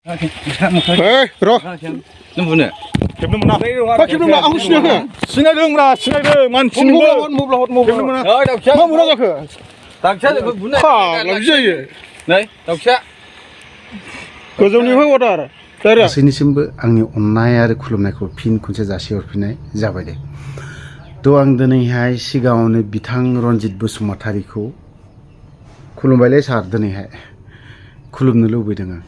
Hei, bro. Nembune. Kemana mana? Pak kemana mana? Aku siapa? Sinadung bra, sinadung. Man Mublah, mublah. Kemana mana? Oh, daksa. Mau murah ke? Daksa itu bune. Ha, lagi je. Nai, daksa. Gwjwonifrai Ordar Lana. गासैनिसिमबो आंनि अननाय आरो खुलुमनायखौ फिन खनसे जासिहरफिननाय जाबाय दे। थ' आं दिनैहाय सिगाङावनो बिथां रनजित बसुमतारीखौ खुलुमबायलै सार दिनैहाय खुलुमनो लुबैदों आं।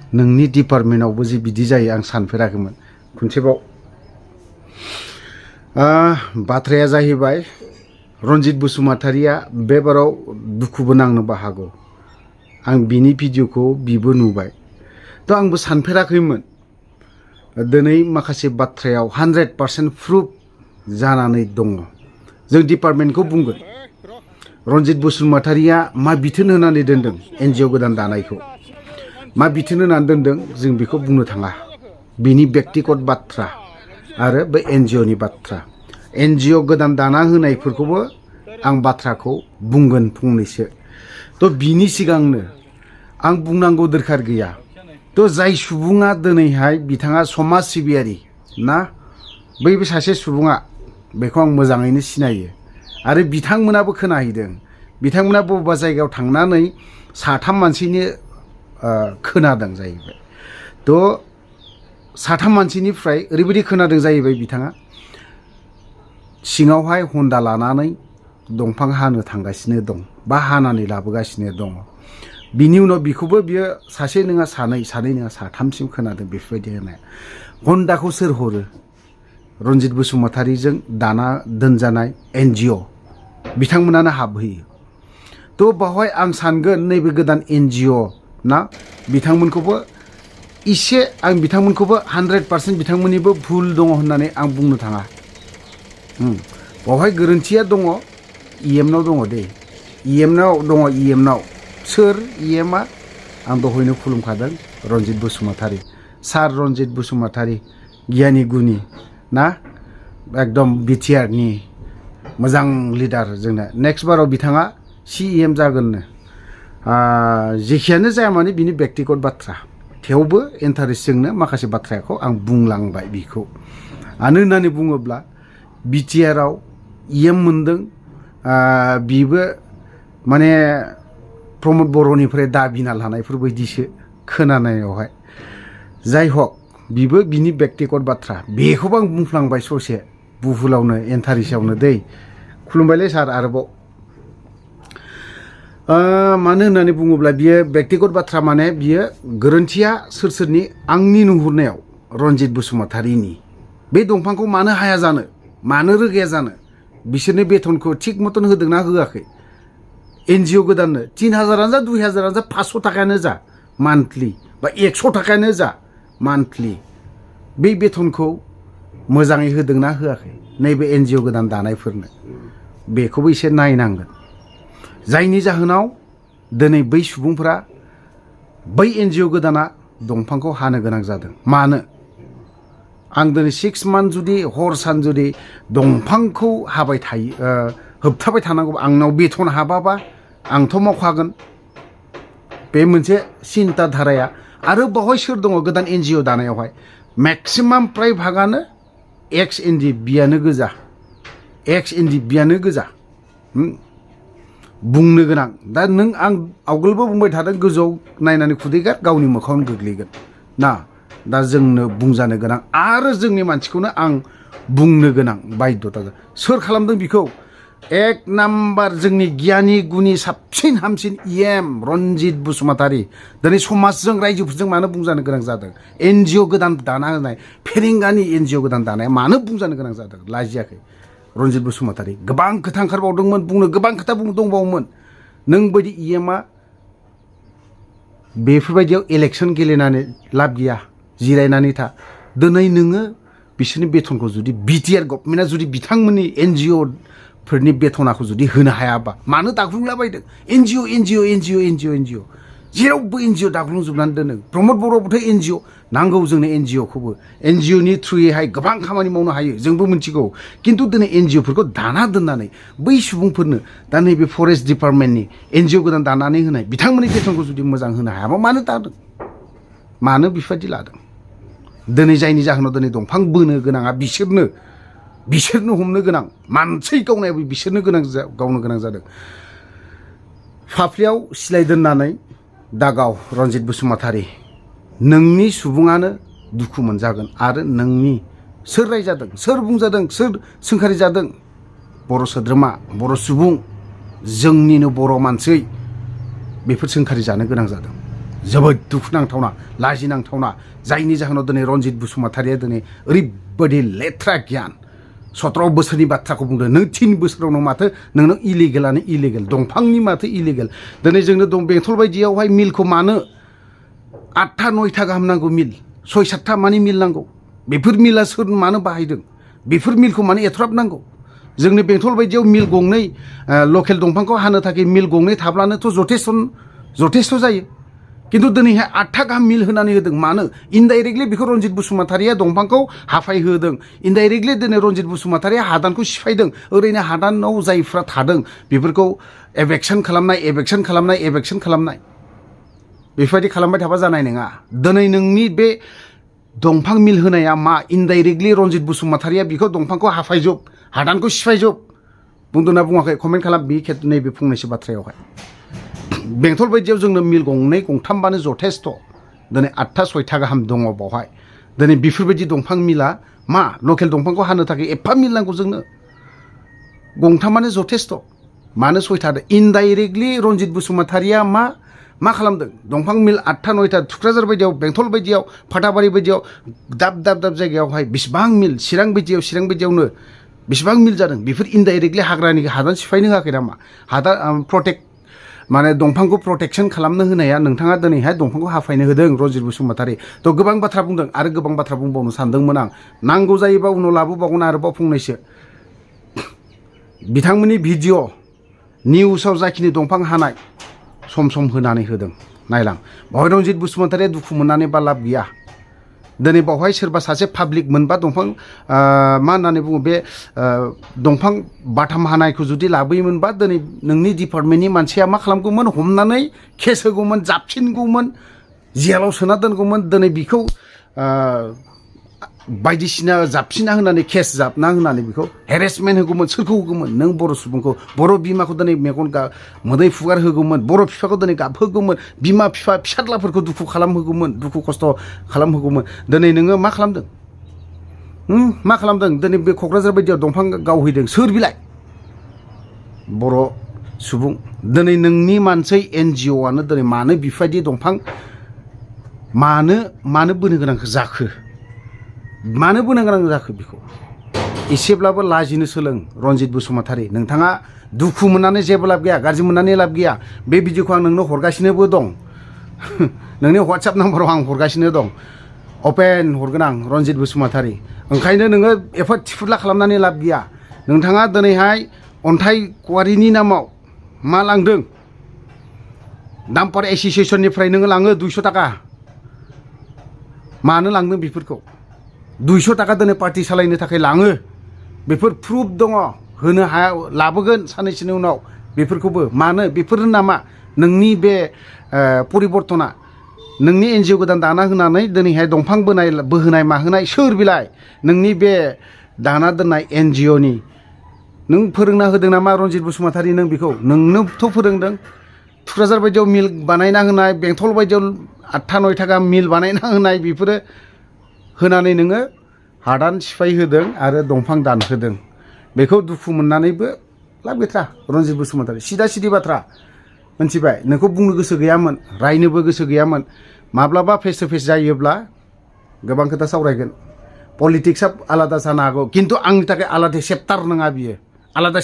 नोंनि डिपार्टमेन्टआवबो जे बिदि जायो आं सानफेराखैमोन खनसेबाव। बाथ्राया जाहैबाय रनजित बसुमतारीया बेबाराव दुखुबो नांनोबो हागौ। आं बिनि भिडिअखौ बिबो नुबाय। थ' आंबो सानफेराखैमोन दिनै माखासे बाथ्रायाव 100% प्रुफ जानानै दङ। जों डिपार्टमेन्टखौ बुंगोन रनजित बसुमतारीया मा बिथोन होनानै दोनदों एनजिअ गोदान दानायखौ मा बिथोन होनानै दोनदों जों बेखौ बुंनो थाङा। बिनि व्यक्तिगत बाथ्रा आरो बे एनजिअनि बाथ्रा। एनजिअ गोदान दाना होनायफोरखौबो आं बाथ्राखौ बुंगोन फंनैसो। थ' बिनि सिगांनो आं बुंनांगौ दरखार गैया। थ' जाय सुबुङा दिनैहाय बिथाङा समाज सिबियारि ना बैबो सासे सुबुङा बेखौ आं मोजाङैनो सिनायो आरो बिथांमोनाबो खोनाहैदों। बिथांमोना बबेबा जायगायाव थांनानै साथाम मानसिनि खोनादों जाहैबाय। थ' साथाम मानसिनिफ्राय ओरैबायदि खोनादों जाहैबाय बिथाङा सिङावहाय हन्दा लानानै दंफां हानो थांगासिनो दं बा हानानै लाबोगासिनो दङ। बिनि उनाव बिखौबो बियो सासे नङा सानै नङा साथामसिम खोनादों बेफोरबायदि होनाय। हन्दाखौ सोर हरो? रनजित बसुमतारीजों दाना दोनजानाय एनजिअ बिथांमोनानो हाबहैयो। थ' बावहाय आं सानगोन नैबे गोदान एनजिअ ना बिथांमोनखौबो इसे आं बिथांमोनखौबो 100% बिथांमोननिबो भुल दङ होननानै आं बुंनो थाङा। बावहाय गोरोन्थिया दङ इएमनाव दङ दे। इएमनाव दङ इएमनाव सोर इएमआ आं दहायनो खुलुमखादों रनजित बसुमतारी। सार रनजित बसुमतारी गियानि गुनि ना एकदम बिटिआरनि मोजां लिडार जोंना। नेक्स्ट बाराव बिथाङा सिएम जागोननो। जेखियानो जाया माने बिनि व्यक्तिगत बाथ्रा थेवबो इन्टारेस्टजोंनो माखासे बाथ्राखौ आं बुंलांबाय बिखौ। मानो होननानै बुङोब्ला बिटिआराव इएम मोनदों बिबो माने प्रमद बर'निफ्राय दाबिना लानायफोरबायदिसो खोनानायावहाय। जाय हक बिबो बिनि व्यक्तिगत बाथ्रा बेखौबो आं बुंफ्लांबाय ससे बुहुलावनो इन्टारेस्टआवनो दै। खुलुमबायलै सार आरोबाव। मानो होननानै बुङोब्ला बियो व्यक्तिगत बाथ्रा माने बियो गोरोन्थिया सोरनि आंनि नुहुरनायाव रनजित बसुमतारीनि। बे दंफांखौ मानो हाया जानो मानो रोगाया जानो बिसोरनि बेथनखौ थिग मतन होदोंना होआखै? एनजिअ गोदाननो 3000 जा 2000 जा 500 थाखायानो जा मान्थलि बा 100 थाखायानो जा मान्थलि बे बेथनखौ मोजाङै होदोंना होआखै नैबे एनजिअ गोदान दानायफोरनो? बेखौबो एसे नायनांगोन। जायनि जाहोनाव दिनै बै सुबुंफोरा बै एनजिअ गोदाना दंफांखौ हानो गोनां जादों। मानो? आं दिनै 6 मान्थ जुदि हर सान जुदि दंफांखौ हाबाय थायो होबथाबाय थानांगौबा आंनाव बेथन हाबाबा आंथ' मावखागोन। बे मोनसे सिन्ता धाराया। आरो बावहाय सोर दङ गोदान एनजिअ दानायावहाय? मेक्सिमाम प्राय भागानो एक्स एनडि बियानो गोजा। एक्स एनडि बियानो गोजा। बुंनो गोनां दा नों आं आवगोलबो बुंबाय थादों गोजौआव नायनानै खुदैगार गावनि मोखाङावनो गोग्लैगोन ना। दा जोंनो बुंजानो गोनां आरो जोंनि मानसिखौनो आं बुंनो गोनां बायध'ता। सोर खालामदों बिखौ? एक नाम्बार जोंनि गियानि गुनि साबसिन हामसिन इएम रनजित बसुमतारी। दिनै समाजजों रायजोफोरजों मानो बुंजानो गोनां जादों? एनजिअ गोदान दाना होनाय फेरेंगानि एनजिअ गोदान दानाया मानो बुंजानो गोनां जादों? लाजियाखै रनजित बसुमतारी? गोबां खोथा ओंखारबावदोंमोन बुंनो, गोबां खोथा दंबावोमोन। नों बायदि इएमआ बेफोरबायदियाव इलेक्सन गेलेनानै लाब गैया। जिरायनानै था। दिनै नोङो बिसोरनि बेथनखौ जुदि बिटिआर गभर्नमेन्टआ जुदि बिथांमोननि एनजिअ फोरनि बेथनाखौ जुदि होनो हायाबा मानो दाग्लुंलाबायदों? एनजिअ जेरावबो एनजिअ दाग्लुंजोबनानै दोनो। प्रमद बर'बोथ' एनजिअ नांगौ जोंनो एनजिअखौबो। एनजिअनि थ्रुयैहाय गोबां खामानि मावनो हायो जोंबो मिथिगौ। खिन्थु दिनै एनजिअफोरखौ दाना दोननानै बै सुबुंफोरनो दा नैबे फरेस्ट डिपार्टमेन्टनि एनजिअ गोदान दानानै होनाय बिथांमोननि बेथनखौ जुदि मोजां होनो हायाबा मानो दादों? मानो बेफोरबायदि लादों दिनै जायनि जाहोनाव दिनै दंफां बोनो गोनाङा बिसोरनो हमनो गोनां मानसि गावनायाबो बिसोरनो गावनो गोनां जादों फाफ्लियाव सिलाय दोननानै दागाव रनजित बसुमतारी नोंनि सुबुङानो दुखु मोनजागोन आरो नोंनि सोर रायजादों सोर बुंजादों सोर सोंखारि जादों बर' सोद्रोमा बर' सुबुं जोंनिनो बर' मानसि बेफोर सोंखारि जानो गोनां जादों जोबोद दुखुनांथावना लाजिनांथावना जायनि जाहोनाव दिनै रनजित बसुमतारीया दिनै ओरैबायदि लेथ्रा गियान 17 बोसोरनि बाथ्राखौ बुंदों नों 3 बोसोरावनो माथो नोंनो इलिगेलानो इलिगेल दंफांनि माथो इलिगेल दिनै जोंनो दं बेंथल बायदियावहाय मिलखौ मानो 8था 9था गाहाम नांगौ मिल 6-7था मानि मिल नांगौ बेफोर मिला सोर मानो बाहायदों बेफोर मिलखौ मानो एथ्राब नांगौ जोंनि बेंथल बायदियाव मिल गंनै लकेल दंफांखौ हानो थाखाय मिल गंनै थाब्लानोथ' जथेस्थ जायो किन्तु दिनैहाय 8था गाहाम मिल होनानै होदों मानो इनडाइरेक्टलि बेखौ रनजित बसुमतारीया दंफांखौ हाफाय होदों इनडाइरेक्टलि दिनै रनजित बसुमतारीया हादानखौ सिफायदों ओरैनो हादानाव जायफ्रा थादों बेफोरखौ एभेक्सन खालामनाय बेफोरबायदि खालामबाय थाबा जानाय नङा दिनै नोंनि बे दंफां मिल होनाया मा इनडाइरेक्टलि रनजित बसुमतारीया बेखौ दंफांखौ हाफायजोब हादानखौ सिफायजोब बुंदोंना बुङाखै कमेन्ट खालाम बे नैबे फंनैसो बाथ्रायावहाय बेंथल बायदियाव जोंनो मिल गंनै गंथामबानो जथेस्थ दिनै 8था 6था गाहाम दङ बावहाय दिनै बेफोरबायदि दंफां मिला मा लकेल दंफांखौ हानो थाखाय एफा मिल नांगौ जोंनो गंथामानो जथेस्थ मानो 6था इनडाइरेक्टलि रनजित बसुमतारीया मा खालामदों दंफां मिल 8था 9था थुक्राझार बायदियाव बेंथल बायदियाव फाथाबारि बायदियाव दाब जायगायावहाय बिसिबां मिल चिरां बायदियावनो बिसिबां मिल जादों बेफोर इनडाइरेक्टलि हाग्रानि हादान सिफायनो होआखै नामा हादान प्रटेक्ट माने दंफांखौ प्रटेक्शन खालामनो होनाया नोंथाङा दिनैहाय दंफांखौ हाफायनो होदों रनजित बसुमतारी थ' गोबां बाथ्रा बुंदों आरो गोबां बाथ्रा बुंबावनो सानदोंमोन आं नांगौ जायोबा उनाव लाबोबावगोन आरोबाव फंनैसो बिथांमोननि भिडिअ निउसाव जाखिनि दंफां हानाय सम होनानै होदों नायलां बेवहाय रनजित बसुमतारीया दुखु मोननानै बा लाब गैया दिनै बावहाय सोरबा सासे पाब्लिक मोनबा दंफां मा होननानै बुङो बे दंफां बाथाम हानायखौ जुदि लाबोयोमोनबा दिनै नोंनि डिपार्टमेन्टनि मानसिया मा खालामगौमोन हमनानै केस होगौमोन जाबसिनगौमोन जेलाव सोना दोनगौमोन दिनै बेखौ बायदिसिना जाबसिना होनानै केस जाबना होनानै बेखौ हेरेसमेन्ट होगौमोन सोरखौ होगौमोन नों बर' सुबुंखौ बर' बिमाखौ दिनै मेगन मोदै फुगार होगौमोन बर' बिफाखौ दिनै गाबहोगौमोन बिमा बिफा फिसाज्लाफोरखौ दुखु खालामहोगौमोन दुखु खस्थ' खालामहोगौमोन दिनै नोङो मा खालामदों दिनै बे क'क्राझार बायदियाव दंफां गावहैदों सोर बिलाय बर' सुबुं दिनै नोंनि मानसि NGOआनो दिनै मानो बेफोरबायदि दंफां मानो बोनो गोनां जाखो मानो बोनो गोनां जाखो बेखौ एसेब्लाबो लाजिनो सोलों रनजित बसुमतारी नोंथाङा दुखु मोननानै जेबो लाब गैया गाज्रि मोननानै लाब गैया बे भिडिअखौ आं नोंनो हरगासिनोबो दं नोंनि WhatsApp नाम्बाराव आं हरगासिनो दं अपेन हरगोन आं रनजित बसुमतारी ओंखायनो नोङो एफा थिफुला खालामनानै लाब गैया नोंथाङा दिनैहाय अन्थाइ कवारिनि नामाव मा लांदों डाम्पार एस'सिएसननिफ्राय नोङो लाङो 200 थाखा मानो लांदों बेफोरखौ 200 थाखा दिनै पार्टि सालायनो थाखाय लाङो बेफोर प्रुफ दङ होनो हाया लाबोगोन साननैसोनि उनाव बेफोरखौबो मानो बेफोर नामा नोंनि बे परिबर्तना नोंनि NGO गोदान दाना होनानै दिनैहाय दंफां बोहोनाय माहोनाय सोर बिलाय नोंनि बे दाना दोननाय NGOनि नों फोरोंना होदों नामा रनजित बसुमतारी नों बेखौ नोंनोथ' फोरोंदों थुक्राझार बायदियाव मिल बानायना होनाय बेंथल बायदियाव 8था 9था गाहाम मिल बानायना होनाय बेफोरो होनानै नोङो हादान सिफाय होदों आरो दंफां दानहोदों बेखौ दुखु मोननानैबो लाब गैथ्रा रनजित बसुमतारी सिदा बाथ्रा मोनथिबाय नोंखौ बुंनो गोसो गैयामोन रायनोबो गोसो गैयामोन माब्लाबा फेस टु फेस जायोब्ला गोबां खोथा सावरायगोन पलिटिक्सआ आलादा जानो हागौ किन्तु आंनि थाखाय आलादा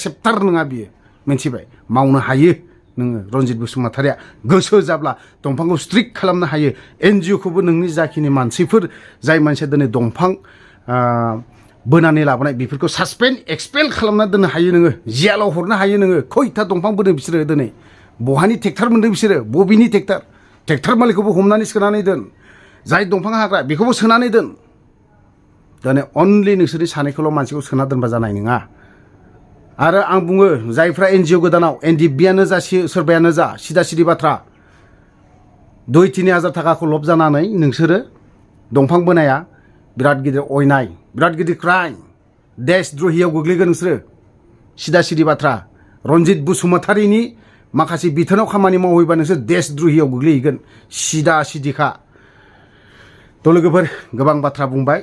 चेप्टार नङा बियो मोनथिबाय मावनो हायो नोङो रनजित बसुमतारीया गोसो जाब्ला दंफांखौ स्ट्रिक्ट खालामनो हायो NGOखौबो नोंनि जाखिनि मानसिफोर जाय मानसिया दिनै दंफां बोनानै लाबोनाय बेफोरखौ सासपेन्ड एक्सपेल खालामना दोननो हायो नोङो जेलाव हरनो हायो नोङो खैथा दंफां बोदों बिसोरो दिनै बहानि ट्रेक्टर मोन्दों बिसोरो बबेनि ट्रेक्टर मालिकखौबो हमनानै सोनानै दोन जाय दंफां हाग्रा बेखौबो सोनानै दोन दिनै अनलि नोंसोरनि सानैखौल' मानसिखौ सोना दोनबा जानाय नङा आरो आं बुङो जायफ्रा NGO गोदानाव NDBआनो जा सोरबायानो जा सिदा बाथ्रा 2-3 हाजार थाखाखौ लब जानानै नोंसोरो दंफां बोनाया बिराद गिदिर अयनाय बिराद गिदिर क्राइम देशद्रहियाव गोग्लैगोन नोंसोरो सिदा सिदि बाथ्रा रनजित बसुमतारीनि माखासे बिथोनाव खामानि मावहैबा नोंसोर देशद्रहियाव गोग्लैहैगोन सिदा सिदिखा थ' लोगोफोर गोबां बाथ्रा बुंबाय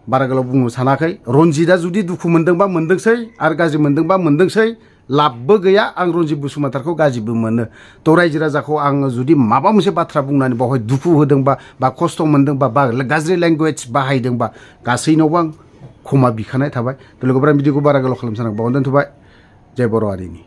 बारा गोलाव बुंनो सानाखै रनजितआ जुदि दुखु मोनदोंबा मोनदोंसै आरो गाज्रि मोनदोंबा मोनदोंसै लाबबो गैया आं रनजित बसुमतारीखौ गाज्रिबो मोनो थ' रायजो राजाखौ आङो जुदि माबा मोनसे बाथ्रा बुंनानै बावहाय दुखु होदोंबा बा खस्थ' मोनदोंबा बा गाज्रि लेंगुवेज बाहायदोंबा गासैनावबो आं क्षमा बिखानाय थाबाय थ' लोगोफोरा भिडिअखौ बारा गोलाव खालामनो सानाखै बावनो दोनथ'बाय जय बर' हारिनि